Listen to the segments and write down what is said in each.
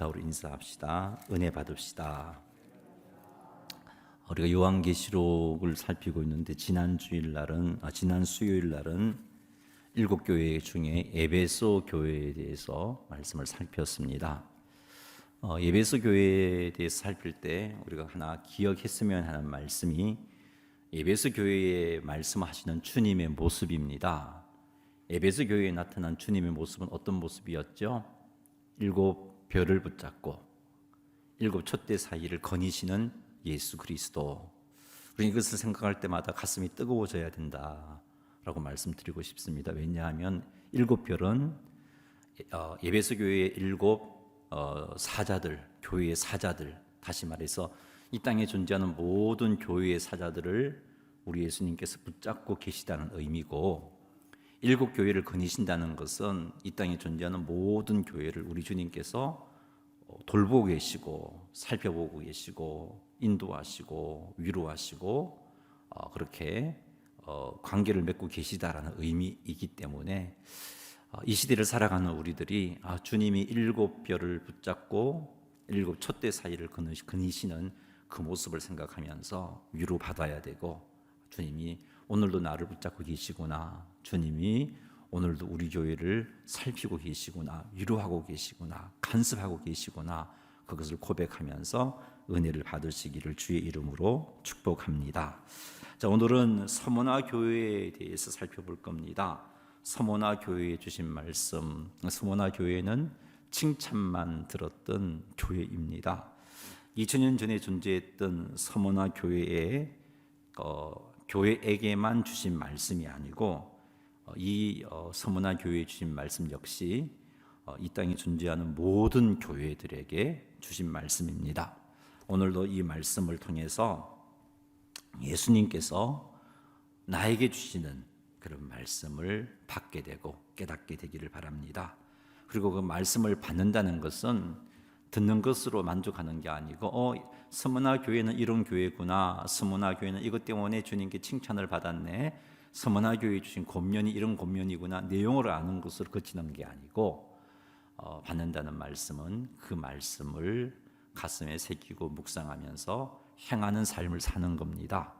자, 우리 인사합시다. 은혜 받읍시다. 우리가 요한계시록을 살피고 있는데 지난 수요일 날은 일곱 교회 중에 에베소 교회에 대해서 말씀을 살폈습니다. 에베소 교회에 대해서 살필 때 우리가 하나 기억했으면 하는 말씀이 에베소 교회에 말씀하시는 주님의 모습입니다. 에베소 교회에 나타난 주님의 모습은 어떤 모습이었죠? 일곱 별을 붙잡고 일곱 촛대 사이를 거니시는 예수 그리스도. 우리 이것을 생각할 때마다 가슴이 뜨거워져야 된다라고 말씀드리고 싶습니다. 왜냐하면 일곱 별은 에베소 교회의 일곱 사자들, 교회의 사자들, 다시 말해서 이 땅에 존재하는 모든 교회의 사자들을 우리 예수님께서 붙잡고 계시다는 의미고, 일곱 교회를 거니신다는 것은 이 땅에 존재하는 모든 교회를 우리 주님께서 돌보고 계시고 살펴보고 계시고 인도하시고 위로하시고 그렇게 관계를 맺고 계시다라는 의미이기 때문에 이 시대를 살아가는 우리들이 주님이 일곱 별을 붙잡고 일곱 촛대 사이를 거니시는 그 모습을 생각하면서 위로받아야 되고, 주님이 오늘도 나를 붙잡고 계시구나, 주님이 오늘도 우리 교회를 살피고 계시구나, 위로하고 계시구나, 간섭하고 계시구나, 그것을 고백하면서 은혜를 받으시기를 주의 이름으로 축복합니다. 자, 오늘은 서모나 교회에 대해서 살펴볼 겁니다. 서모나 교회에 주신 말씀, 서모나 교회는 칭찬만 들었던 교회입니다. 2000년 전에 존재했던 서모나 교회에 교회에게만 주신 말씀이 아니고 이 서모나 교회에 주신 말씀 역시 이 땅에 존재하는 모든 교회들에게 주신 말씀입니다. 오늘도 이 말씀을 통해서 예수님께서 나에게 주시는 그런 말씀을 받게 되고 깨닫게 되기를 바랍니다. 그리고 그 말씀을 받는다는 것은 듣는 것으로 만족하는 게 아니고 서모나 교회는 이런 교회구나, 서모나 교회는 이것 때문에 주님께 칭찬을 받았네, 서모나 교회에 주신 권면이 이런 권면이구나, 내용을 아는 것으로 그치는 게 아니고 받는다는 말씀은 그 말씀을 가슴에 새기고 묵상하면서 행하는 삶을 사는 겁니다.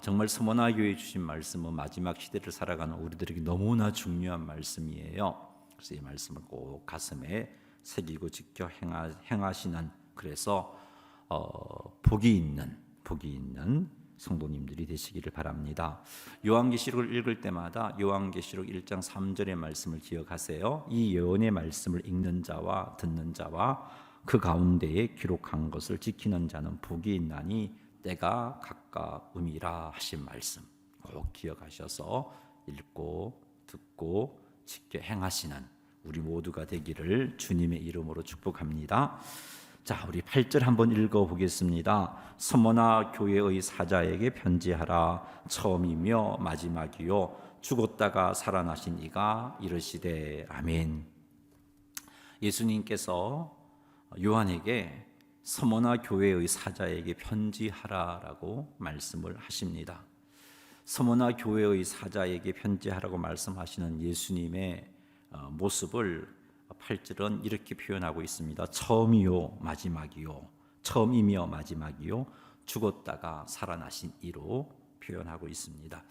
정말 서모나 교회에 주신 말씀은 마지막 시대를 살아가는 우리들에게 너무나 중요한 말씀이에요. 그래서 이 말씀을 꼭 가슴에 새기고 지켜 행하시는, 그래서 복이 있는 성도님들이 되시기를 바랍니다. 요한계시록을 읽을 때마다 요한계시록 1장 3절의 말씀을 기억하세요. 이 예언의 말씀을 읽는 자와 듣는 자와 그 가운데에 기록한 것을 지키는 자는 복이 있나니 때가 가까움이라 하신 말씀 꼭 기억하셔서 읽고 듣고 지켜 행하시는 우리 모두가 되기를 주님의 이름으로 축복합니다. 자, 우리 8절 한번 읽어보겠습니다. 서모나 교회의 사자에게 편지하라. 처음이며 마지막이요 죽었다가 살아나신 이가 이르시되 아멘. 예수님께서 요한에게 서모나 교회의 사자에게 편지하라라고 말씀을 하십니다. 서모나 교회의 사자에게 편지하라고 말씀하시는 예수님의 모습을 8절은 이렇게 표현하고 있습니다. 처음이요 마지막이요, 처음이며 마지막이요 죽었다가 살아나신 이로 표현하고 있습니다.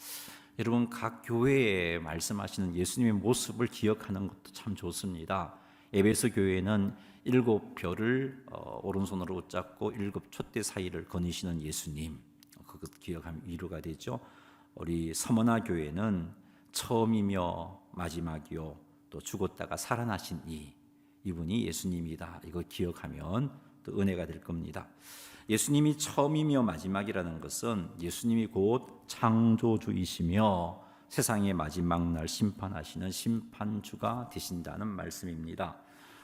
여러분, 각 교회에 말씀하시는 예수님의 모습을 기억하는 것도 참 좋습니다. 에베소 교회는 일곱 별을 오른손으로 붙잡고 일곱 촛대 사이를 거니시는 예수님, 그것 기억하면 위로가 되죠. 우리 서모나 교회는 처음이며 마지막이요 또 죽었다가 살아나신 이분이 예수님이다. 이거 기억하면 또 은혜가 될 겁니다. 예수님이 처음이며 마지막이라는 것은 예수님이 곧 창조주이시며 세상의 마지막 날 심판하시는 심판주가 되신다는 말씀입니다.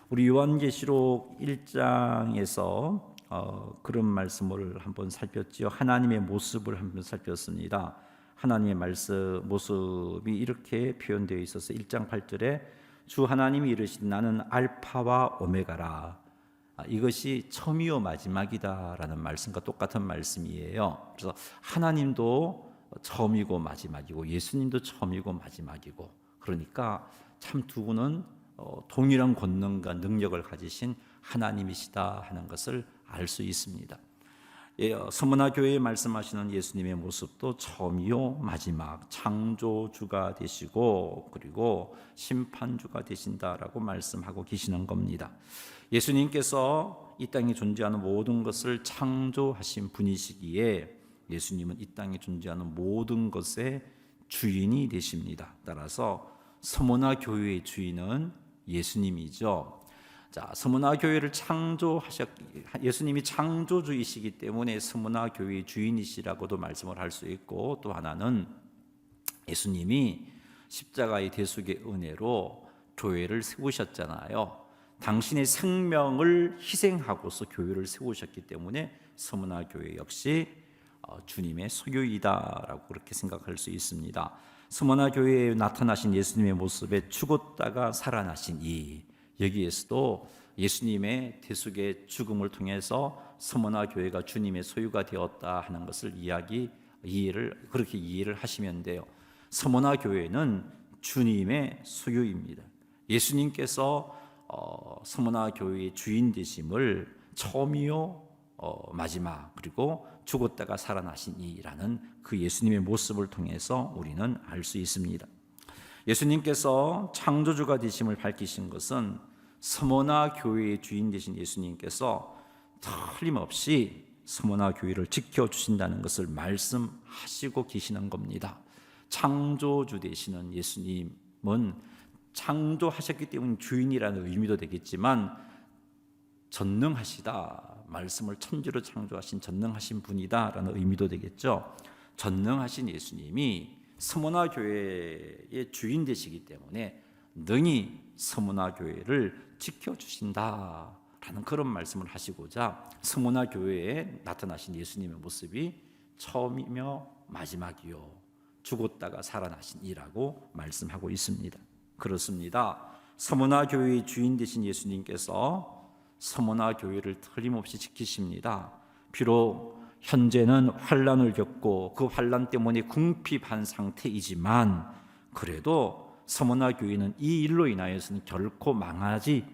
우리 요한계시록 1장에서 그런 말씀을 한번 살폈지요. 하나님의 모습을 한번 살폈습니다. 하나님의 모습이 이렇게 표현되어 있어서 1장 8절에 주 하나님이 이르시되 나는 알파와 오메가라. 이것이 처음이요 마지막이다라는 말씀과 똑같은 말씀이에요. 그래서 하나님도 처음이고 마지막이고 예수님도 처음이고 마지막이고, 그러니까 참 두 분은 동일한 권능과 능력을 가지신 하나님이시다 하는 것을 알 수 있습니다. 서문화 교회에 말씀하시는 예수님의 모습도 처음이요 마지막 창조주가 되시고 그리고 심판주가 되신다라고 말씀하고 계시는 겁니다. 예수님께서 이 땅에 존재하는 모든 것을 창조하신 분이시기에 예수님은 이 땅에 존재하는 모든 것의 주인이 되십니다. 따라서 서문화 교회의 주인은 예수님이죠. 자, 서문화 교회를 예수님이 창조주이시기 때문에 서문화 교회의 주인이시라고도 말씀을 할 수 있고, 또 하나는 예수님이 십자가의 대속의 은혜로 교회를 세우셨잖아요. 당신의 생명을 희생하고서 교회를 세우셨기 때문에 서문화 교회 역시 주님의 소유이다라고 그렇게 생각할 수 있습니다. 서문화 교회에 나타나신 예수님의 모습에 죽었다가 살아나신 여기에서도 예수님의 대속의 죽음을 통해서 서문화 교회가 주님의 소유가 되었다 하는 것을 그렇게 이해를 하시면 돼요. 서문화 교회는 주님의 소유입니다. 예수님께서 서문화 교회의 주인 되심을 처음이요 마지막 그리고 죽었다가 살아나신 이라는 그 예수님의 모습을 통해서 우리는 알 수 있습니다. 예수님께서 창조주가 되심을 밝히신 것은 서문화 교회의 주인 되신 예수님께서 틀림없이 서문화 교회를 지켜주신다는 것을 말씀하시고 계시는 겁니다. 창조주 되시는 예수님은 창조하셨기 때문에 주인이라는 의미도 되겠지만 전능하시다, 말씀을 천지로 창조하신 전능하신 분이다라는 의미도 되겠죠. 전능하신 예수님이 서문화 교회의 주인 되시기 때문에 능히 서문화 교회를 지켜주신다라는 그런 말씀을 하시고자 서문화 교회에 나타나신 예수님의 모습이 처음이며 마지막이요 죽었다가 살아나신 이라고 말씀하고 있습니다. 그렇습니다. 서문화 교회의 주인 되신 예수님께서 서문화 교회를 틀림없이 지키십니다. 비록 현재는 환난을 겪고 그 환난 때문에 궁핍한 상태이지만 그래도 서문화 교회는 이 일로 인하여서는 결코 망하지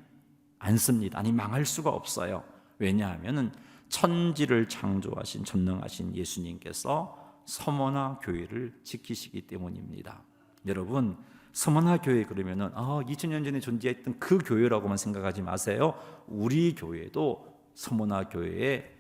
않습니다. 아니 망할 수가 없어요. 왜냐하면 천지를 창조하신 전능하신 예수님께서 서문화 교회를 지키시기 때문입니다. 여러분 서문화 교회 그러면은 2000년 전에 존재했던 그 교회라고만 생각하지 마세요. 우리 교회도 서문화 교회에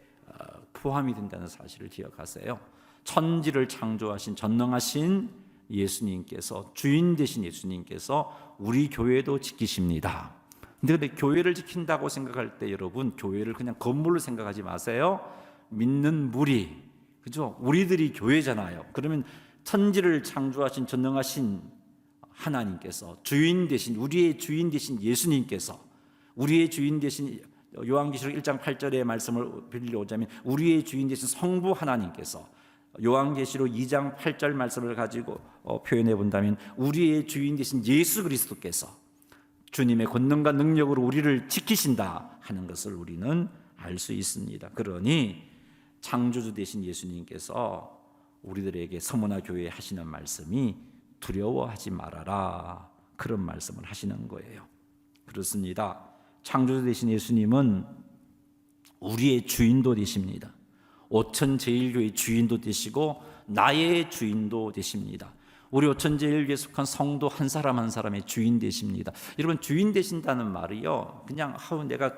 포함이 된다는 사실을 기억하세요. 천지를 창조하신 전능하신 예수님께서 주인 되신 예수님께서 우리 교회도 지키십니다. 근데 교회를 지킨다고 생각할 때 여러분 교회를 그냥 건물로 생각하지 마세요. 믿는 무리, 그죠? 우리들이 교회잖아요. 그러면 천지를 창조하신 전능하신 하나님께서 주인 되신 우리의 주인 되신 예수님께서 우리의 주인 되신 요한계시록 1장 8절의 말씀을 빌려오자면 우리의 주인 되신 성부 하나님께서 요한계시록 2장 8절 말씀을 가지고 표현해 본다면 우리의 주인 되신 예수 그리스도께서 주님의 권능과 능력으로 우리를 지키신다 하는 것을 우리는 알 수 있습니다. 그러니 창조주 되신 예수님께서 우리들에게 서문화 교회에 하시는 말씀이 두려워하지 말아라 그런 말씀을 하시는 거예요. 그렇습니다. 창조주 되신 예수님은 우리의 주인도 되십니다. 오천제일교의 주인도 되시고 나의 주인도 되십니다. 우리 오천제일교에 속한 성도 한 사람 한 사람의 주인 되십니다. 여러분 주인 되신다는 말이요 그냥 내가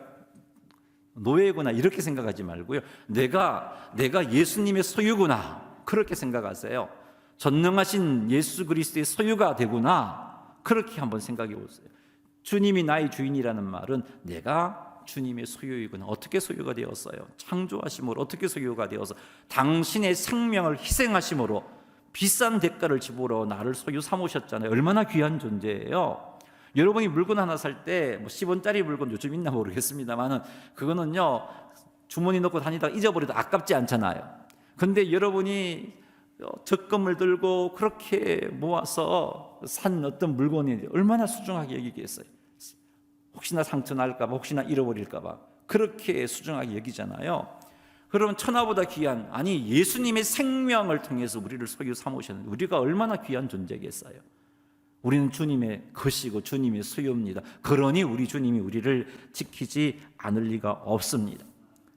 노예구나 이렇게 생각하지 말고요 내가 예수님의 소유구나 그렇게 생각하세요. 전능하신 예수 그리스도의 소유가 되구나 그렇게 한번 생각해 보세요. 주님이 나의 주인이라는 말은 내가 주님의 소유이구나. 어떻게 소유가 되었어요? 창조하심으로 어떻게 소유가 되어서 당신의 생명을 희생하심으로 비싼 대가를 지불어 나를 소유 삼으셨잖아요. 얼마나 귀한 존재예요. 여러분이 물건 하나 살 때 10원짜리 물건 요즘 있나 모르겠습니다만 그거는요 주머니 넣고 다니다가 잊어버려도 아깝지 않잖아요. 근데 여러분이 적금을 들고 그렇게 모아서 산 어떤 물건이 얼마나 소중하게 여기겠어요. 혹시나 상처 날까 봐 혹시나 잃어버릴까 봐 그렇게 소중하게 여기잖아요. 그러면 천하보다 귀한 예수님의 생명을 통해서 우리를 소유 삼으셨는데 우리가 얼마나 귀한 존재겠어요. 우리는 주님의 것이고 주님의 소유입니다. 그러니 우리 주님이 우리를 지키지 않을 리가 없습니다.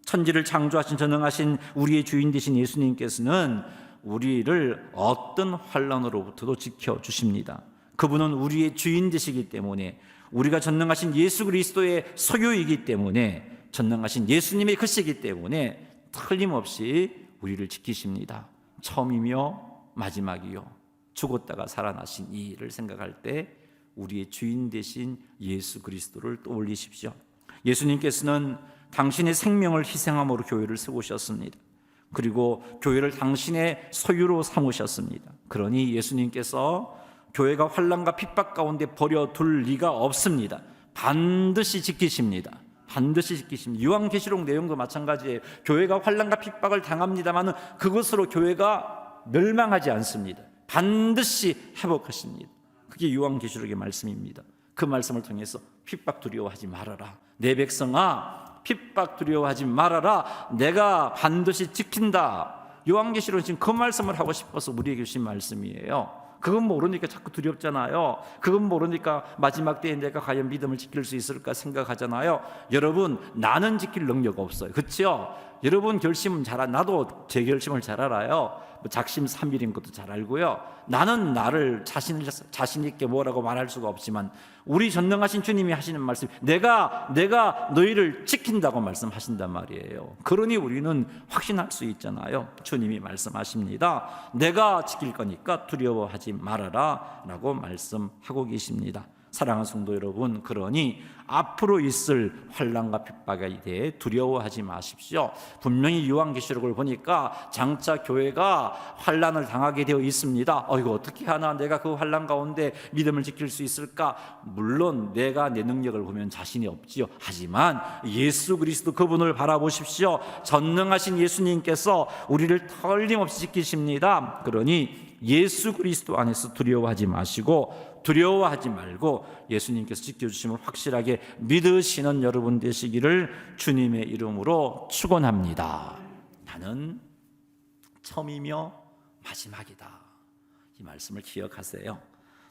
천지를 창조하신 전능하신 우리의 주인 되신 예수님께서는 우리를 어떤 환난으로부터도 지켜주십니다. 그분은 우리의 주인 되시기 때문에, 우리가 전능하신 예수 그리스도의 소유이기 때문에, 전능하신 예수님의 것이기 때문에 틀림없이 우리를 지키십니다. 처음이며 마지막이요, 죽었다가 살아나신 이 일을 생각할 때 우리의 주인 되신 예수 그리스도를 떠올리십시오. 예수님께서는 당신의 생명을 희생함으로 교회를 세우셨습니다. 그리고 교회를 당신의 소유로 삼으셨습니다. 그러니 예수님께서 교회가 환난과 핍박 가운데 버려둘 리가 없습니다. 반드시 지키십니다. 반드시 지키십니다. 요한계시록 내용도 마찬가지예요. 교회가 환난과 핍박을 당합니다만 그것으로 교회가 멸망하지 않습니다. 반드시 회복하십니다. 그게 요한계시록의 말씀입니다. 그 말씀을 통해서 핍박 두려워하지 말아라. 내 백성아, 핍박 두려워하지 말아라. 내가 반드시 지킨다. 요한계시록은 지금 그 말씀을 하고 싶어서 우리에게 주신 말씀이에요. 그건 모르니까 자꾸 두렵잖아요. 그건 모르니까 마지막 때에 내가 과연 믿음을 지킬 수 있을까 생각하잖아요. 여러분, 나는 지킬 능력 없어요. 그렇죠? 여러분 결심은 나도 제 결심을 잘 알아요. 작심삼일인 것도 잘 알고요. 나는 나를 자신 있게 뭐라고 말할 수가 없지만 우리 전능하신 주님이 하시는 말씀, 내가 너희를 지킨다고 말씀하신단 말이에요. 그러니 우리는 확신할 수 있잖아요. 주님이 말씀하십니다. 내가 지킬 거니까 두려워하지 말아라 라고 말씀하고 계십니다. 사랑하는 성도 여러분, 그러니 앞으로 있을 환난과 핍박에 대해 두려워하지 마십시오. 분명히 요한계시록을 보니까 장차 교회가 환난을 당하게 되어 있습니다. 이거 어떻게 하나, 내가 그 환난 가운데 믿음을 지킬 수 있을까? 물론 내가 내 능력을 보면 자신이 없지요. 하지만 예수 그리스도 그분을 바라보십시오. 전능하신 예수님께서 우리를 틀림없이 지키십니다. 그러니 예수 그리스도 안에서 두려워하지 마시고, 두려워하지 말고 예수님께서 지켜주심을 확실하게 믿으시는 여러분 되시기를 주님의 이름으로 축원합니다. 나는 처음이며 마지막이다. 이 말씀을 기억하세요.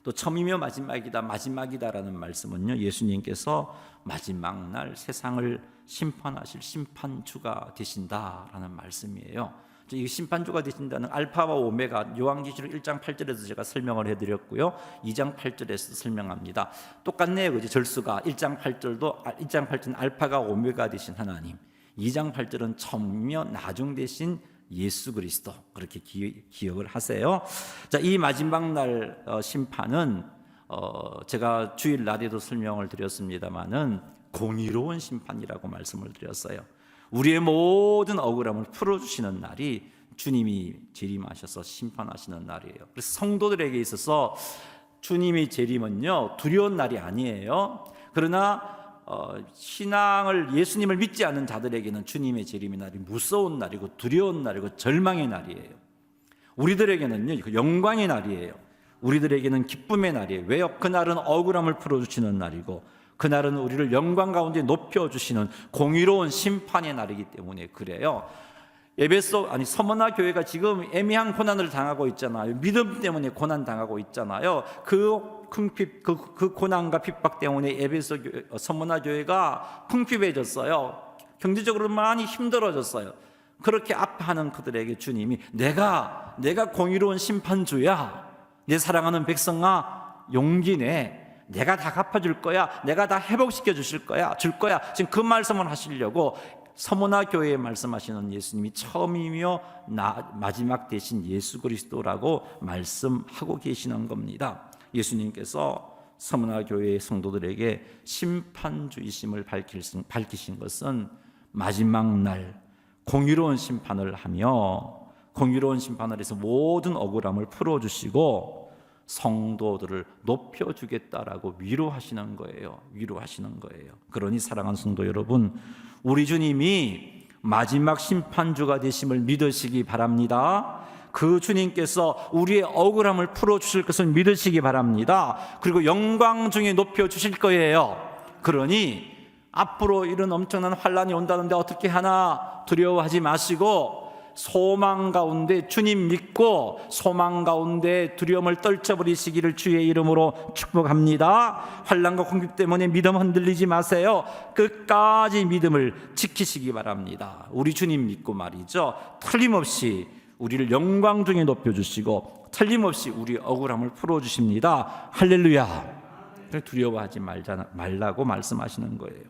또 처음이며 마지막이다라는 말씀은요, 예수님께서 마지막 날 세상을 심판하실 심판주가 되신다라는 말씀이에요. 이 심판주가 되신다는 알파와 오메가, 요한계시록 1장 8절에서 제가 설명을 해드렸고요, 2장 8절에서 설명합니다. 똑같네요. 그죠? 절수가 1장 8절은 알파가 오메가 되신 하나님, 2장 8절은 처음이며 나중 되신 예수 그리스도, 그렇게 기억을 하세요. 자, 이 마지막 날 심판은 제가 주일 낮에도 설명을 드렸습니다마는 공의로운 심판이라고 말씀을 드렸어요. 우리의 모든 억울함을 풀어주시는 날이 주님이 재림하셔서 심판하시는 날이에요. 그래서 성도들에게 있어서 주님이 재림은요, 두려운 날이 아니에요. 그러나 신앙을, 예수님을 믿지 않는 자들에게는 주님의 재림의 날이 무서운 날이고 두려운 날이고 절망의 날이에요. 우리들에게는요, 영광의 날이에요. 우리들에게는 기쁨의 날이에요. 왜요? 그날은 억울함을 풀어주시는 날이고, 그날은 우리를 영광 가운데 높여주시는 공의로운 심판의 날이기 때문에 그래요. 서머나 교회가 지금 애매한 고난을 당하고 있잖아요. 믿음 때문에 고난 당하고 있잖아요. 그 고난과 핍박 때문에 서머나 교회가 궁핍해졌어요. 경제적으로 많이 힘들어졌어요. 그렇게 아파하는 그들에게 주님이 내가 공의로운 심판주야. 내 사랑하는 백성아, 용기 내. 내가 다 갚아줄 거야. 내가 다 회복시켜 줄 거야. 지금 그 말씀을 하시려고 서머나 교회에 말씀하시는 예수님이 처음이며 마지막 되신 예수 그리스도라고 말씀하고 계시는 겁니다. 예수님께서 서머나 교회의 성도들에게 심판주이심을 밝히신 것은 마지막 날 공의로운 심판을 하며, 공의로운 심판을 해서 모든 억울함을 풀어주시고 성도들을 높여주겠다라고 위로하시는 거예요. 그러니 사랑하는 성도 여러분, 우리 주님이 마지막 심판주가 되심을 믿으시기 바랍니다. 그 주님께서 우리의 억울함을 풀어주실 것을 믿으시기 바랍니다. 그리고 영광 중에 높여주실 거예요. 그러니 앞으로 이런 엄청난 환난이 온다는데 어떻게 하나 두려워하지 마시고, 소망 가운데 주님 믿고 소망 가운데 두려움을 떨쳐버리시기를 주의 이름으로 축복합니다. 환난과 공급 때문에 믿음 흔들리지 마세요. 끝까지 믿음을 지키시기 바랍니다. 우리 주님 믿고 말이죠, 틀림없이 우리를 영광 중에 높여주시고 틀림없이 우리 억울함을 풀어주십니다. 할렐루야. 두려워하지 말라고 말씀하시는 거예요.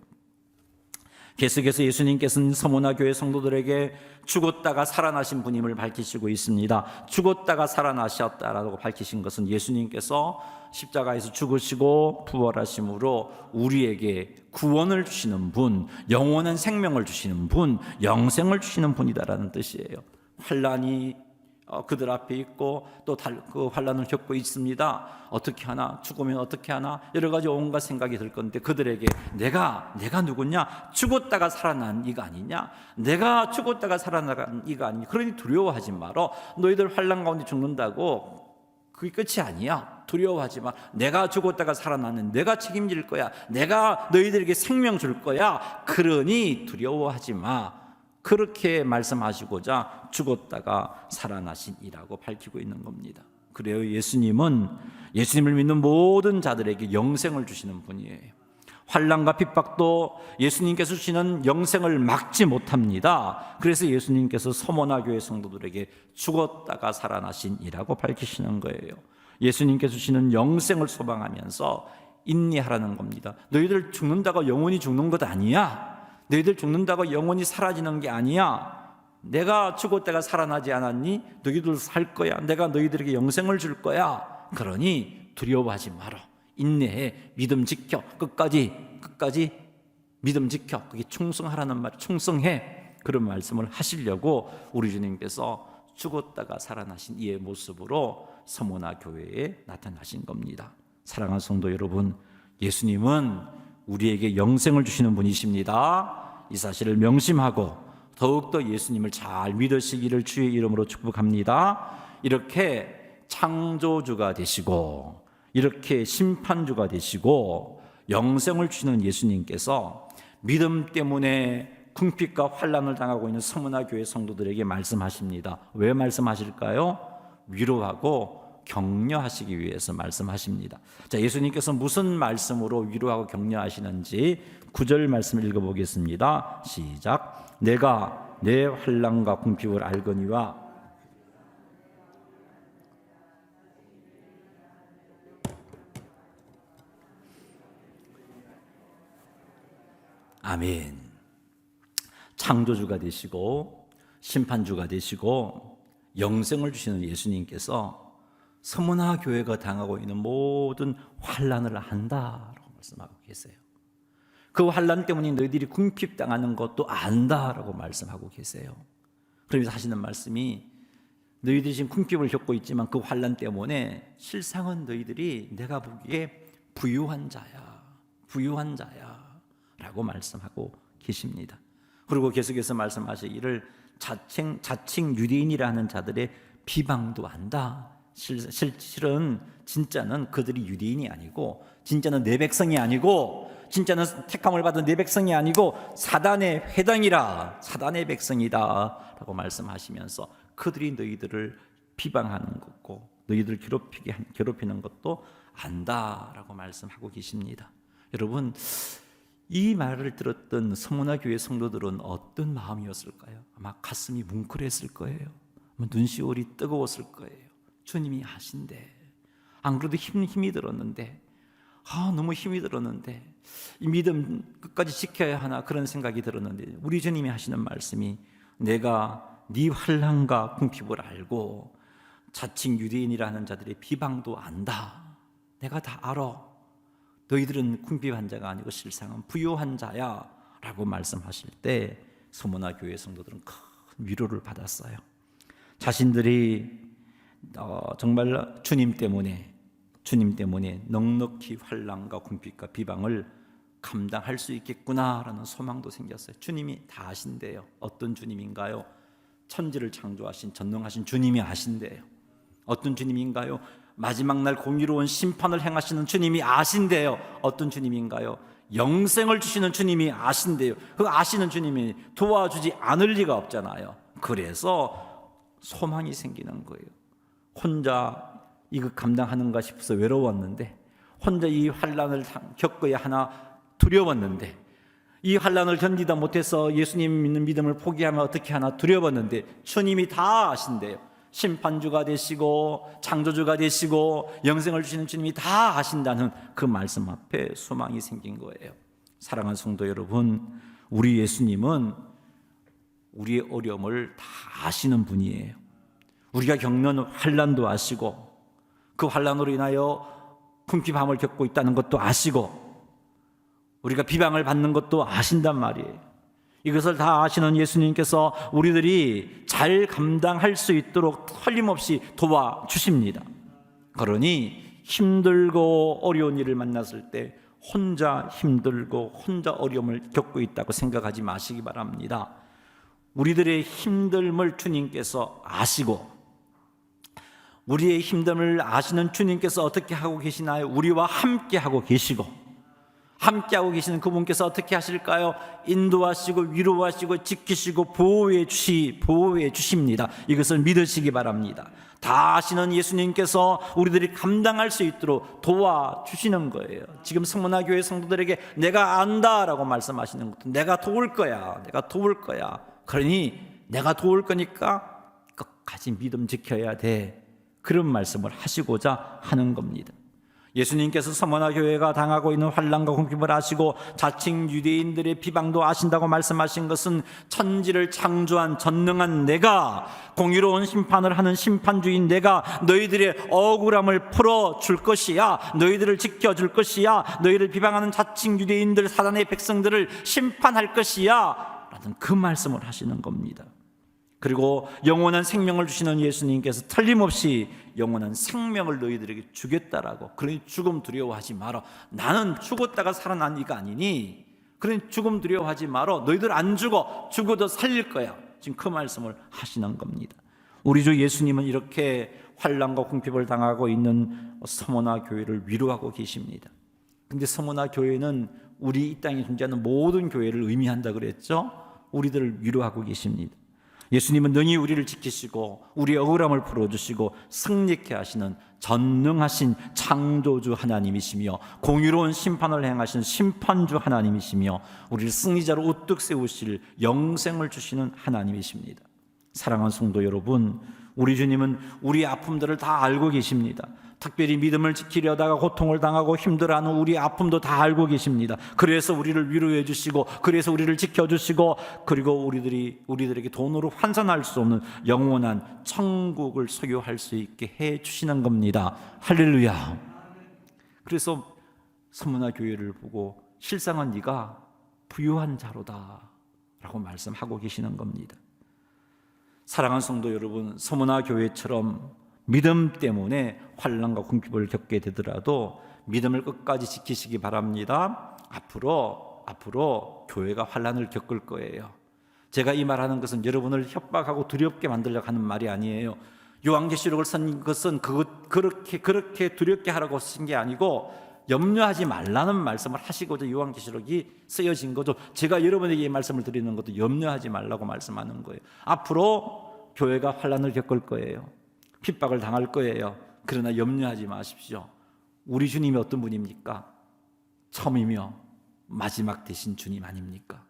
계속해서 예수님께서는 서문화 교회 성도들에게 죽었다가 살아나신 분임을 밝히시고 있습니다. 죽었다가 살아나셨다라고 밝히신 것은 예수님께서 십자가에서 죽으시고 부활하심으로 우리에게 구원을 주시는 분, 영원한 생명을 주시는 분, 영생을 주시는 분이다라는 뜻이에요. 환난이 그들 앞에 있고 또 그 환난을 겪고 있습니다. 어떻게 하나, 죽으면 어떻게 하나, 여러 가지 온갖 생각이 들 건데 그들에게 내가 누구냐? 죽었다가 살아난 이가 아니냐? 내가 죽었다가 살아난 이가 아니냐? 그러니 두려워하지 마라. 너희들 환난 가운데 죽는다고 그게 끝이 아니야. 두려워하지 마. 내가 죽었다가 살아나는 내가 책임질 거야. 내가 너희들에게 생명 줄 거야. 그러니 두려워하지 마. 그렇게 말씀하시고자 죽었다가 살아나신 이라고 밝히고 있는 겁니다. 그래요. 예수님은 예수님을 믿는 모든 자들에게 영생을 주시는 분이에요. 환난과 핍박도 예수님께서 주시는 영생을 막지 못합니다. 그래서 예수님께서 서문화 교회 성도들에게 죽었다가 살아나신 이라고 밝히시는 거예요. 예수님께서 주시는 영생을 소망하면서 인내하라는 겁니다. 너희들 죽는다고 영원히 죽는 것 아니야. 너희들 죽는다고 영원히 사라지는 게 아니야. 내가 죽었다가 살아나지 않았니? 너희들 살 거야. 내가 너희들에게 영생을 줄 거야. 그러니 두려워하지 마라. 인내해. 믿음 지켜. 끝까지 믿음 지켜. 그게 충성하라는 말. 충성해. 그런 말씀을 하시려고 우리 주님께서 죽었다가 살아나신 이의 모습으로 서문화 교회에 나타나신 겁니다. 사랑하는 성도 여러분, 예수님은 우리에게 영생을 주시는 분이십니다. 이 사실을 명심하고 더욱더 예수님을 잘 믿으시기를 주의 이름으로 축복합니다. 이렇게 창조주가 되시고 이렇게 심판주가 되시고 영생을 주시는 예수님께서 믿음 때문에 궁핍과 환난을 당하고 있는 서문화 교회 성도들에게 말씀하십니다. 왜 말씀하실까요? 위로하고 격려하시기 위해서 말씀하십니다. 자, 예수님께서 무슨 말씀으로 위로하고 격려하시는지 9절 말씀을 읽어보겠습니다. 시작. 내가 내 환난과 궁핍을 알거니와 아멘. 창조주가 되시고 심판주가 되시고 영생을 주시는 예수님께서 서문화 교회가 당하고 있는 모든 환난을 안다라고 말씀하고 계세요. 그 환난 때문에 너희들이 궁핍당하는 것도 안다라고 말씀하고 계세요. 그러면서 하시는 말씀이 너희들이 지금 궁핍을 겪고 있지만 그 환난 때문에 실상은 너희들이 내가 보기에 부유한 자야 라고 말씀하고 계십니다. 그리고 계속해서 말씀하시기를 자칭 유대인이라는 자들의 비방도 안다. 실은 진짜는 그들이 유대인이 아니고 진짜는 내 백성이 아니고 진짜는 택함을 받은 내 백성이 아니고 사단의 회당이라 사단의 백성이다 라고 말씀하시면서 그들이 너희들을 비방하는 것고 너희들 괴롭히는 것도 안다라고 말씀하고 계십니다. 여러분, 이 말을 들었던 서문화 교회 성도들은 어떤 마음이었을까요? 아마 가슴이 뭉클했을 거예요. 눈시울이 뜨거웠을 거예요. 주님이 아신데, 안 그래도 힘이 들었는데, 너무 힘이 들었는데 이 믿음 끝까지 지켜야 하나 그런 생각이 들었는데 우리 주님이 하시는 말씀이 내가 네 환난과 궁핍을 알고 자칭 유대인이라는 자들의 비방도 안다. 내가 다 알아. 너희들은 궁핍한 자가 아니고 실상은 부유한 자야 라고 말씀하실 때 서문화 교회 성도들은 큰 위로를 받았어요. 자신들이 정말 주님 때문에 넉넉히 환난과 궁핍과 비방을 감당할 수 있겠구나라는 소망도 생겼어요. 주님이 다 아신대요. 어떤 주님인가요? 천지를 창조하신 전능하신 주님이 아신대요. 어떤 주님인가요? 마지막 날 공의로운 심판을 행하시는 주님이 아신대요. 어떤 주님인가요? 영생을 주시는 주님이 아신대요. 그 아시는 주님이 도와주지 않을 리가 없잖아요. 그래서 소망이 생기는 거예요. 혼자 이거 감당하는가 싶어서 외로웠는데, 혼자 이 환난을 겪어야 하나 두려웠는데, 이 환난을 견디다 못해서 예수님 믿는 믿음을 포기하면 어떻게 하나 두려웠는데, 주님이 다 아신대요. 심판주가 되시고 창조주가 되시고 영생을 주시는 주님이 다 아신다는 그 말씀 앞에 소망이 생긴 거예요. 사랑하는 성도 여러분, 우리 예수님은 우리의 어려움을 다 아시는 분이에요. 우리가 겪는 환난도 아시고, 그 환난으로 인하여 궁핍함을 겪고 있다는 것도 아시고, 우리가 비방을 받는 것도 아신단 말이에요. 이것을 다 아시는 예수님께서 우리들이 잘 감당할 수 있도록 틀림없이 도와주십니다. 그러니 힘들고 어려운 일을 만났을 때 혼자 힘들고 혼자 어려움을 겪고 있다고 생각하지 마시기 바랍니다. 우리들의 힘듦을 주님께서 아시고, 우리의 힘듦을 아시는 주님께서 어떻게 하고 계시나요? 우리와 함께 하고 계시고, 함께하고 계시는 그분께서 어떻게 하실까요? 인도하시고 위로하시고 지키시고 보호해 주십니다. 이것을 믿으시기 바랍니다. 다 아시는 예수님께서 우리들이 감당할 수 있도록 도와주시는 거예요. 지금 성문화 교회 성도들에게 내가 안다라고 말씀하시는 것도 내가 도울 거야. 그러니 내가 도울 거니까 끝까지 믿음 지켜야 돼. 그런 말씀을 하시고자 하는 겁니다. 예수님께서 서머나 교회가 당하고 있는 환난과 궁핍을 아시고 자칭 유대인들의 비방도 아신다고 말씀하신 것은 천지를 창조한 전능한 내가, 공의로운 심판을 하는 심판주인 내가 너희들의 억울함을 풀어줄 것이야, 너희들을 지켜줄 것이야, 너희를 비방하는 자칭 유대인들, 사단의 백성들을 심판할 것이야 라는 그 말씀을 하시는 겁니다. 그리고 영원한 생명을 주시는 예수님께서 틀림없이 영원한 생명을 너희들에게 주겠다라고, 그러니 죽음 두려워하지 마라. 나는 죽었다가 살아난 이가 아니니 그러니 죽음 두려워하지 마라. 너희들 안 죽어. 죽어도 살릴 거야. 지금 그 말씀을 하시는 겁니다. 우리 주 예수님은 이렇게 환난과 궁핍을 당하고 있는 서머나 교회를 위로하고 계십니다. 근데 서머나 교회는 우리 이 땅에 존재하는 모든 교회를 의미한다 그랬죠. 우리들을 위로하고 계십니다. 예수님은 능히 우리를 지키시고 우리의 억울함을 풀어주시고 승리케 하시는 전능하신 창조주 하나님이시며, 공의로운 심판을 행하시는 심판주 하나님이시며, 우리를 승리자로 우뚝 세우실 영생을 주시는 하나님이십니다. 사랑하는 성도 여러분, 우리 주님은 우리 아픔들을 다 알고 계십니다. 특별히 믿음을 지키려다가 고통을 당하고 힘들어하는 우리 아픔도 다 알고 계십니다. 그래서 우리를 위로해 주시고, 그래서 우리를 지켜주시고, 그리고 우리들에게 돈으로 환산할 수 없는 영원한 천국을 소유할 수 있게 해 주시는 겁니다. 할렐루야. 그래서 서문화 교회를 보고 실상은 네가 부유한 자로다 라고 말씀하고 계시는 겁니다. 사랑하는 성도 여러분, 서문화 교회처럼 믿음 때문에 환난과 궁핍을 겪게 되더라도 믿음을 끝까지 지키시기 바랍니다. 앞으로 교회가 환난을 겪을 거예요. 제가 이 말하는 것은 여러분을 협박하고 두렵게 만들려고 하는 말이 아니에요. 요한계시록을 쓴 것은 그렇게 두렵게 하라고 쓴 게 아니고 염려하지 말라는 말씀을 하시고자 요한계시록이 쓰여진 거죠. 제가 여러분에게 이 말씀을 드리는 것도 염려하지 말라고 말씀하는 거예요. 앞으로 교회가 환난을 겪을 거예요. 핍박을 당할 거예요. 그러나 염려하지 마십시오. 우리 주님이 어떤 분입니까? 처음이며 마지막 되신 주님 아닙니까?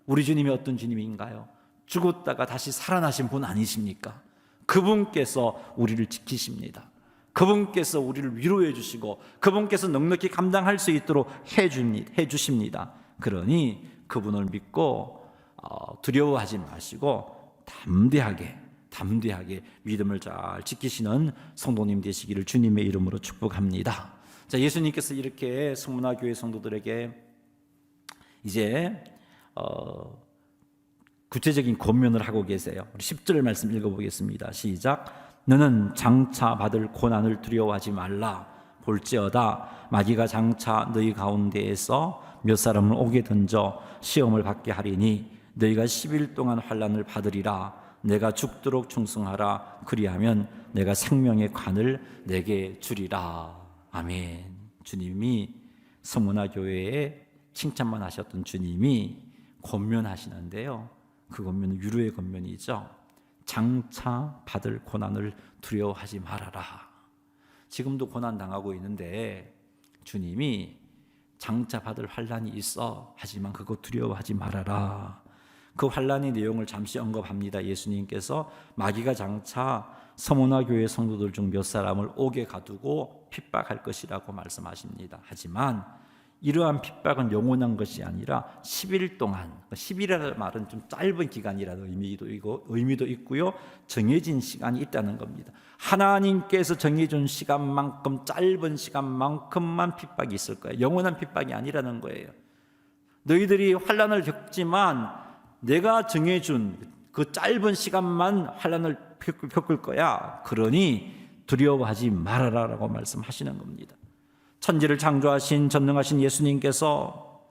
우리 주님이 어떤 주님인가요? 죽었다가 다시 살아나신 분 아니십니까? 그분께서 우리를 지키십니다. 그분께서 우리를 위로해 주시고 그분께서 넉넉히 감당할 수 있도록 해 주십니다. 그러니 그분을 믿고 두려워하지 마시고 담대하게 믿음을 잘 지키시는 성도님 되시기를 주님의 이름으로 축복합니다. 자, 예수님께서 이렇게 성문화 교회 성도들에게 이제 구체적인 권면을 하고 계세요. 우리 10절 말씀 읽어보겠습니다. 시작. 너는 장차 받을 고난을 두려워하지 말라. 볼지어다 마귀가 장차 너희 가운데에서 몇 사람을 오게 던져 시험을 받게 하리니 너희가 10일 동안 환난을 받으리라. 내가 죽도록 충성하라. 그리하면 내가 생명의 관을 내게 주리라. 아멘. 주님이 성문화 교회에 칭찬만 하셨던 주님이 권면하시는데요. 그 권면은 위로의 권면이죠. 장차 받을 고난을 두려워하지 말아라. 지금도 고난 당하고 있는데 주님이 장차 받을 환난이 있어. 하지만 그거 두려워하지 말아라. 그 환난의 내용을 잠시 언급합니다. 예수님께서 마귀가 장차 서문화 교회 성도들 중 몇 사람을 옥에 가두고 핍박할 것이라고 말씀하십니다. 하지만 이러한 핍박은 영원한 것이 아니라 10일 동안, 10일이라는 말은 좀 짧은 기간이라는 의미도 있고요, 정해진 시간이 있다는 겁니다. 하나님께서 정해준 시간만큼, 짧은 시간만큼만 핍박이 있을 거예요. 영원한 핍박이 아니라는 거예요. 너희들이 환난을 겪지만 내가 정해준 그 짧은 시간만 환난을 겪을 거야. 그러니 두려워하지 말아라라고 말씀하시는 겁니다. 천지를 창조하신 전능하신 예수님께서,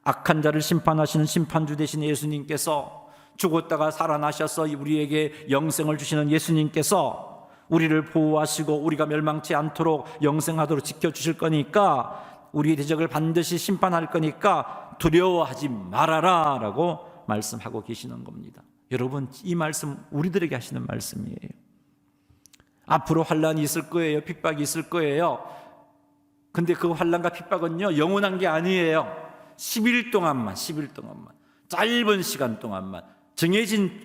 악한 자를 심판하시는 심판주 되신 예수님께서, 죽었다가 살아나셔서 우리에게 영생을 주시는 예수님께서 우리를 보호하시고 우리가 멸망치 않도록 영생하도록 지켜주실 거니까, 우리의 대적을 반드시 심판할 거니까 두려워하지 말아라 라고 말씀하고 계시는 겁니다. 여러분, 이 말씀 우리들에게 하시는 말씀이에요. 앞으로 환난이 있을 거예요. 핍박이 있을 거예요. 근데 그 환난과 핍박은요, 영원한 게 아니에요. 10일 동안만, 짧은 시간 동안만,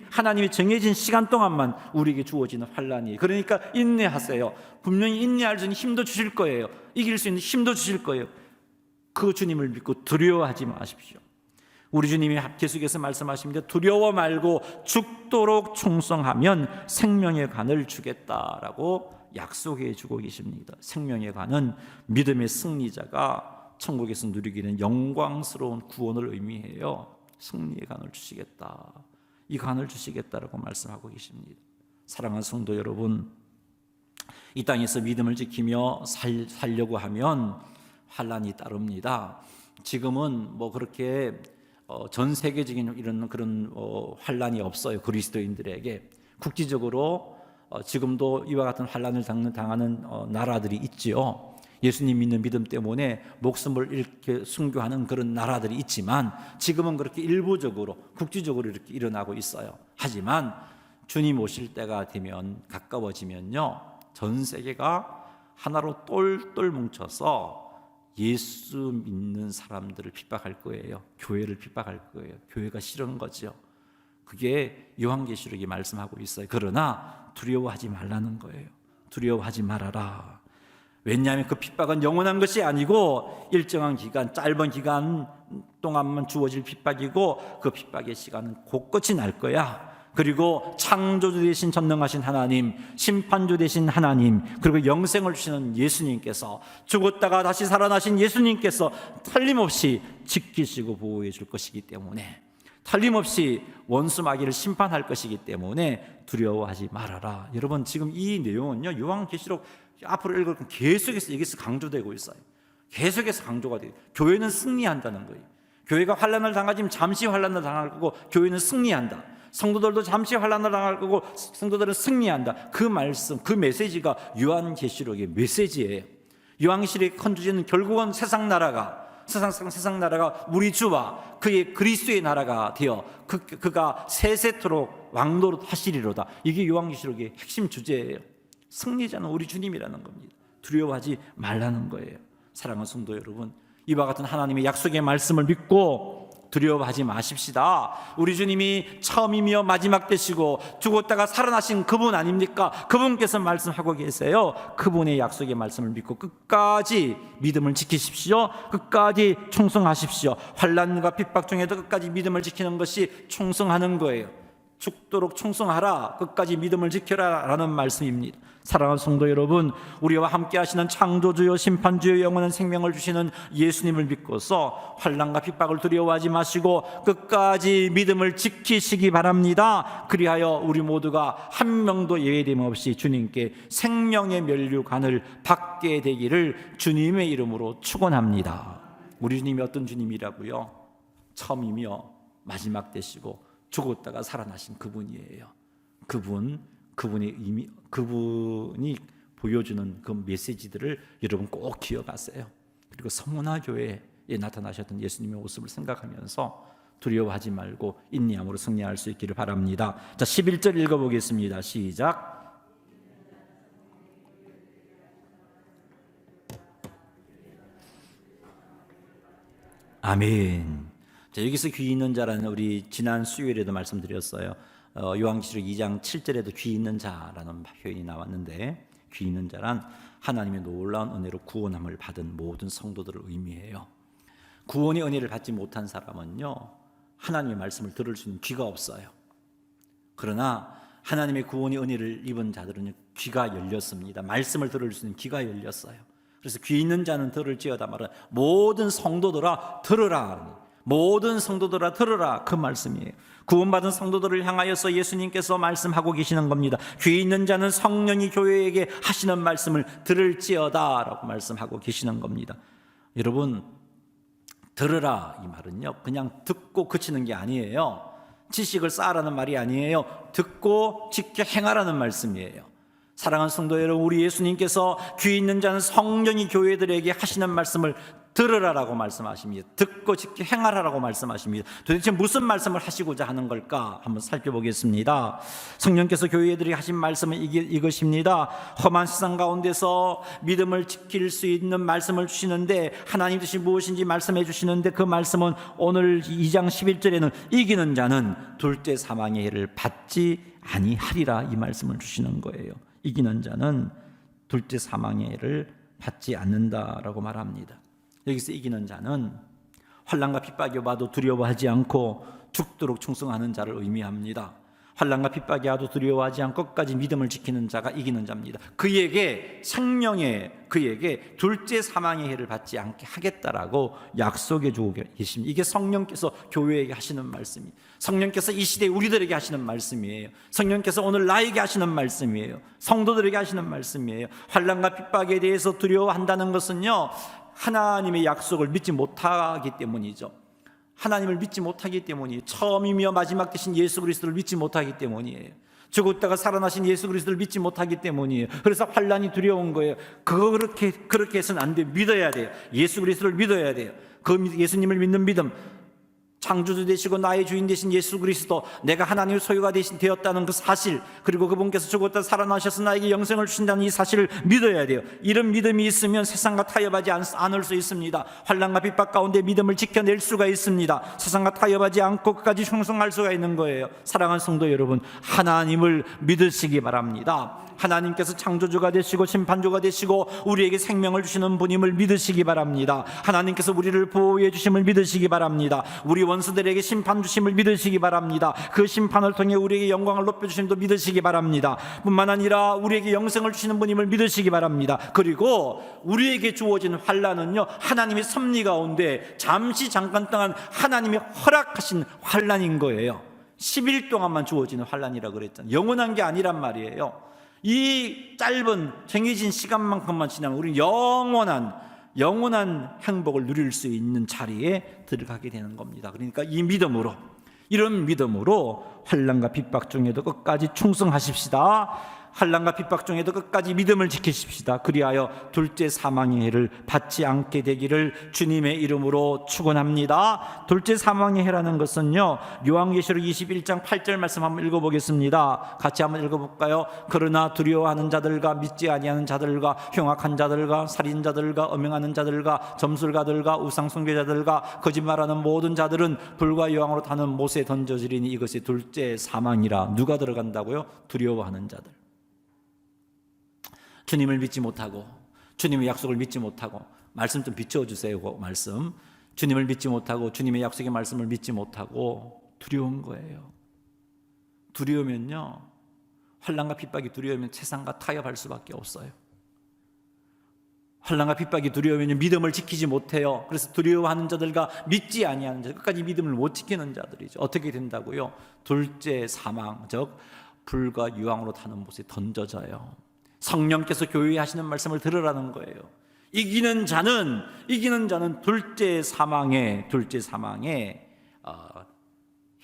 하나님이 정해진 시간 동안만 우리에게 주어지는 환난이에요. 그러니까 인내하세요. 분명히 인내할 수 있는 힘도 주실 거예요. 이길 수 있는 힘도 주실 거예요. 그 주님을 믿고 두려워하지 마십시오. 우리 주님이 계속해서 말씀하십니다. 두려워 말고 죽도록 충성하면 생명의 관을 주겠다라고 약속해 주고 계십니다. 생명의 관은 믿음의 승리자가 천국에서 누리게 되는 영광스러운 구원을 의미해요. 승리의 관을 주시겠다. 이 관을 주시겠다라고 말씀하고 계십니다. 사랑하는 성도 여러분, 이 땅에서 믿음을 지키며 살려고 하면 환난이 따릅니다. 지금은 뭐 그렇게 전 세계적인 이런 그런 환난이 없어요. 그리스도인들에게 국지적으로 지금도 이와 같은 환난을 당하는 나라들이 있지요. 예수님 믿는 믿음 때문에 목숨을 이렇게 순교하는 그런 나라들이 있지만 지금은 그렇게 일부적으로 국지적으로 이렇게 일어나고 있어요. 하지만 주님 오실 때가 되면, 가까워지면요, 전 세계가 하나로 똘똘 뭉쳐서 예수 믿는 사람들을 핍박할 거예요. 교회를 핍박할 거예요. 교회가 싫은 거죠. 그게 요한계시록이 말씀하고 있어요. 그러나 두려워하지 말라는 거예요. 두려워하지 말아라. 왜냐하면 그 핍박은 영원한 것이 아니고 일정한 기간, 짧은 기간 동안만 주어질 핍박이고, 그 핍박의 시간은 곧 끝이 날 거야. 그리고 창조주 되신 전능하신 하나님, 심판주 되신 하나님, 그리고 영생을 주시는 예수님께서, 죽었다가 다시 살아나신 예수님께서 틀림없이 지키시고 보호해 줄 것이기 때문에, 틀림없이 원수 마귀를 심판할 것이기 때문에 두려워하지 말아라. 여러분, 지금 이 내용은요, 요한계시록 앞으로 읽을 계속해서 여기서 강조되고 있어요. 계속해서 강조가 돼요. 교회는 승리한다는 거예요. 교회가 환난을 당하지만 잠시 환난을 당할 거고, 교회는 승리한다. 성도들도 잠시 환난을 당할 거고 성도들은 승리한다. 그 말씀, 그 메시지가 요한계시록의 메시지예요. 요한계시록의 큰 주제는 결국은 세상 나라가 우리 주와 그의 그리스도의 나라가 되어 그가 세세토록 왕노릇 하시리로다. 이게 요한계시록의 핵심 주제예요. 승리자는 우리 주님이라는 겁니다. 두려워하지 말라는 거예요. 사랑하는 성도 여러분, 이와 같은 하나님의 약속의 말씀을 믿고 두려워하지 마십시다. 우리 주님이 처음이며 마지막 되시고 죽었다가 살아나신 그분 아닙니까? 그분께서 말씀하고 계세요. 그분의 약속의 말씀을 믿고 끝까지 믿음을 지키십시오. 끝까지 충성하십시오. 환난과 핍박 중에도 끝까지 믿음을 지키는 것이 충성하는 거예요. 죽도록 충성하라, 끝까지 믿음을 지켜라 라는 말씀입니다. 사랑하는 성도 여러분, 우리와 함께 하시는 창조주요 심판주요 영원한 생명을 주시는 예수님을 믿고서 환난과 핍박을 두려워하지 마시고 끝까지 믿음을 지키시기 바랍니다. 그리하여 우리 모두가 한 명도 예외됨 없이 주님께 생명의 면류관을 받게 되기를 주님의 이름으로 축원합니다. 우리 주님이 어떤 주님이라고요? 처음이며 마지막 되시고 죽었다가 살아나신 그분이에요. 그분이 보여주는 그 메시지들을 여러분 꼭 기억하세요. 그리고 서문화 교회에 나타나셨던 예수님의 모습을 생각하면서 두려워하지 말고 인내함으로 승리할 수 있기를 바랍니다. 자, 11절 읽어보겠습니다. 시작. 아멘. 자, 여기서 귀 있는 자라는 우리 지난 수요일에도 말씀드렸어요. 요한계시록 2장 7절에도 귀 있는 자라는 표현이 나왔는데, 귀 있는 자란 하나님의 놀라운 은혜로 구원함을 받은 모든 성도들을 의미해요. 구원의 은혜를 받지 못한 사람은요, 하나님의 말씀을 들을 수 있는 귀가 없어요. 그러나 하나님의 구원의 은혜를 입은 자들은 귀가 열렸습니다. 말씀을 들을 수 있는 귀가 열렸어요. 그래서 귀 있는 자는 들을지어다 말은 모든 성도들아 들으라. 모든 성도들아 들으라, 그 말씀이에요. 구원받은 성도들을 향하여서 예수님께서 말씀하고 계시는 겁니다. 귀 있는 자는 성령이 교회에게 하시는 말씀을 들을지어다 라고 말씀하고 계시는 겁니다. 여러분, 들으라 이 말은요, 그냥 듣고 그치는 게 아니에요. 지식을 쌓으라는 말이 아니에요. 듣고 지켜 행하라는 말씀이에요. 사랑하는 성도 여러분, 우리 예수님께서 귀 있는 자는 성령이 교회들에게 하시는 말씀을 들으라라고 말씀하십니다. 듣고 지켜 행하라라고 말씀하십니다. 도대체 무슨 말씀을 하시고자 하는 걸까? 한번 살펴보겠습니다. 성령께서 교회들이 하신 말씀은 이것입니다. 험한 세상 가운데서 믿음을 지킬 수 있는 말씀을 주시는데, 하나님 뜻이 무엇인지 말씀해 주시는데, 그 말씀은 오늘 2장 11절에는 이기는 자는 둘째 사망의 해를 받지 아니하리라, 이 말씀을 주시는 거예요. 이기는 자는 둘째 사망의 해를 받지 않는다라고 말합니다. 여기서 이기는 자는 환난과 핍박이 와도 두려워하지 않고 죽도록 충성하는 자를 의미합니다. 환난과 핍박이 와도 두려워하지 않고 끝까지 믿음을 지키는 자가 이기는 자입니다. 그에게 생명의, 그에게 둘째 사망의 해를 받지 않게 하겠다라고 약속해 주고 계십니다. 이게 성령께서 교회에게 하시는 말씀이에요. 성령께서 이 시대에 우리들에게 하시는 말씀이에요. 성령께서 오늘 나에게 하시는 말씀이에요. 성도들에게 하시는 말씀이에요. 환난과 핍박에 대해서 두려워한다는 것은요, 하나님의 약속을 믿지 못하기 때문이죠. 하나님을 믿지 못하기 때문이에요. 처음이며 마지막 되신 예수 그리스도를 믿지 못하기 때문이에요. 죽었다가 살아나신 예수 그리스도를 믿지 못하기 때문이에요. 그래서 환난이 두려운 거예요. 그렇게 해서는 안 돼요. 믿어야 돼요. 예수 그리스도를 믿어야 돼요. 그 예수님을 믿는 믿음, 창조주 되시고 나의 주인 되신 예수 그리스도, 내가 하나님의 소유가 되었다는 그 사실, 그리고 그분께서 죽었다 살아나셔서 나에게 영생을 주신다는 이 사실을 믿어야 돼요. 이런 믿음이 있으면 세상과 타협하지 않을 수 있습니다. 환난과 핍박 가운데 믿음을 지켜낼 수가 있습니다. 세상과 타협하지 않고 끝까지 충성할 수가 있는 거예요. 사랑하는 성도 여러분, 하나님을 믿으시기 바랍니다. 하나님께서 창조주가 되시고 심판주가 되시고 우리에게 생명을 주시는 분임을 믿으시기 바랍니다. 하나님께서 우리를 보호해 주심을 믿으시기 바랍니다. 우리 원수들에게 심판 주심을 믿으시기 바랍니다. 그 심판을 통해 우리에게 영광을 높여주심도 믿으시기 바랍니다. 뿐만 아니라 우리에게 영생을 주시는 분임을 믿으시기 바랍니다. 그리고 우리에게 주어진 환난은요, 하나님의 섭리 가운데 잠깐 동안 하나님이 허락하신 환난인 거예요. 10일 동안만 주어지는 환난이라고 그랬잖아요. 영원한 게 아니란 말이에요. 이 짧은 정해진 시간만큼만 지나면 우리는 영원한 행복을 누릴 수 있는 자리에 들어가게 되는 겁니다. 그러니까 이 믿음으로, 이런 믿음으로 환난과 핍박 중에도 끝까지 충성하십시다. 환난과 핍박 중에도 끝까지 믿음을 지키십시다. 그리하여 둘째 사망의 해를 받지 않게 되기를 주님의 이름으로 축원합니다. 둘째 사망의 해라는 것은요, 요한계시록 21장 8절 말씀 한번 읽어보겠습니다. 같이 한번 읽어볼까요? 그러나 두려워하는 자들과 믿지 아니하는 자들과 흉악한 자들과 살인자들과 음행하는 자들과 점술가들과 우상숭배자들과 거짓말하는 모든 자들은 불과 여왕으로 타는 못에 던져지리니 이것이 둘째 사망이라. 누가 들어간다고요? 두려워하는 자들. 주님을 믿지 못하고, 주님의 약속을 믿지 못하고, 말씀 좀 비춰주세요. 그 말씀. 주님을 믿지 못하고 주님의 약속의 말씀을 믿지 못하고 두려운 거예요. 두려우면요, 환난과 핍박이 두려우면 세상과 타협할 수밖에 없어요. 환난과 핍박이 두려우면 믿음을 지키지 못해요. 그래서 두려워하는 자들과 믿지 아니하는 자, 끝까지 믿음을 못 지키는 자들이죠. 어떻게 된다고요? 둘째 사망, 즉 불과 유황으로 타는 못에 던져져요. 성령께서 교회에 하시는 말씀을 들으라는 거예요. 이기는 자는 둘째 사망에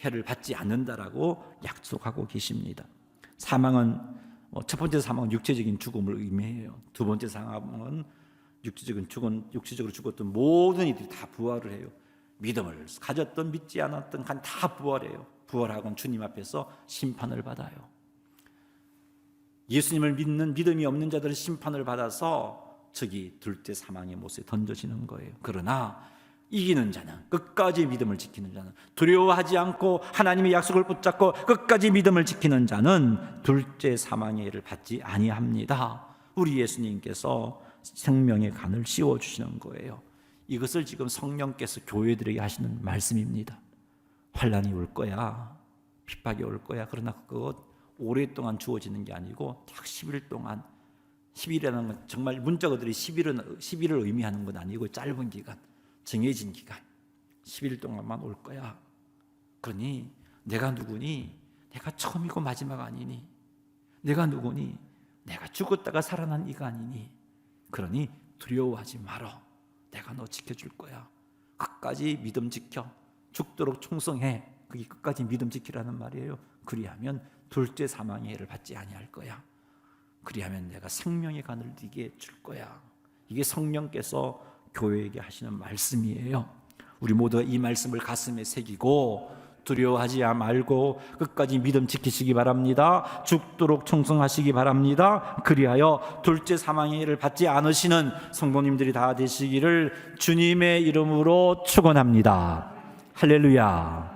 해를 받지 않는다라고 약속하고 계십니다. 사망은 첫 번째 사망은 육체적인 죽음을 의미해요. 두 번째 사망은 육체적으로 죽었던 모든 이들이 다 부활을 해요. 믿음을 가졌던 믿지 않았던 간 다 부활해요. 부활하고는 주님 앞에서 심판을 받아요. 예수님을 믿는 믿음이 없는 자들은 심판을 받아서 저기 둘째 사망의 못에 던져지는 거예요. 그러나 이기는 자는, 끝까지 믿음을 지키는 자는, 두려워하지 않고 하나님의 약속을 붙잡고 끝까지 믿음을 지키는 자는 둘째 사망의 해를 받지 아니합니다. 우리 예수님께서 생명의 간을 씌워주시는 거예요. 이것을 지금 성령께서 교회들에게 하시는 말씀입니다. 환난이 올 거야, 핍박이 올 거야. 그러나 그것 오랫동안 주어지는 게 아니고 딱 10일 동안, 10일이라는 건 정말 문자 그들이 10일을 의미하는 건 아니고 짧은 기간, 정해진 기간, 10일 동안만 올 거야. 그러니 내가 누구니? 내가 처음이고 마지막 아니니? 내가 누구니? 내가 죽었다가 살아난 이가 아니니? 그러니 두려워하지 말어. 내가 너 지켜줄 거야. 끝까지 믿음 지켜. 죽도록 충성해. 그게 끝까지 믿음 지키라는 말이에요. 그리하면 둘째 사망의 해를 받지 아니할 거야. 그리하면 내가 생명의 간을 네게 줄 거야. 이게 성령께서 교회에게 하시는 말씀이에요. 우리 모두 이 말씀을 가슴에 새기고 두려워하지 말고 끝까지 믿음 지키시기 바랍니다. 죽도록 충성하시기 바랍니다. 그리하여 둘째 사망의 해를 받지 않으시는 성도님들이 다 되시기를 주님의 이름으로 축원합니다. 할렐루야.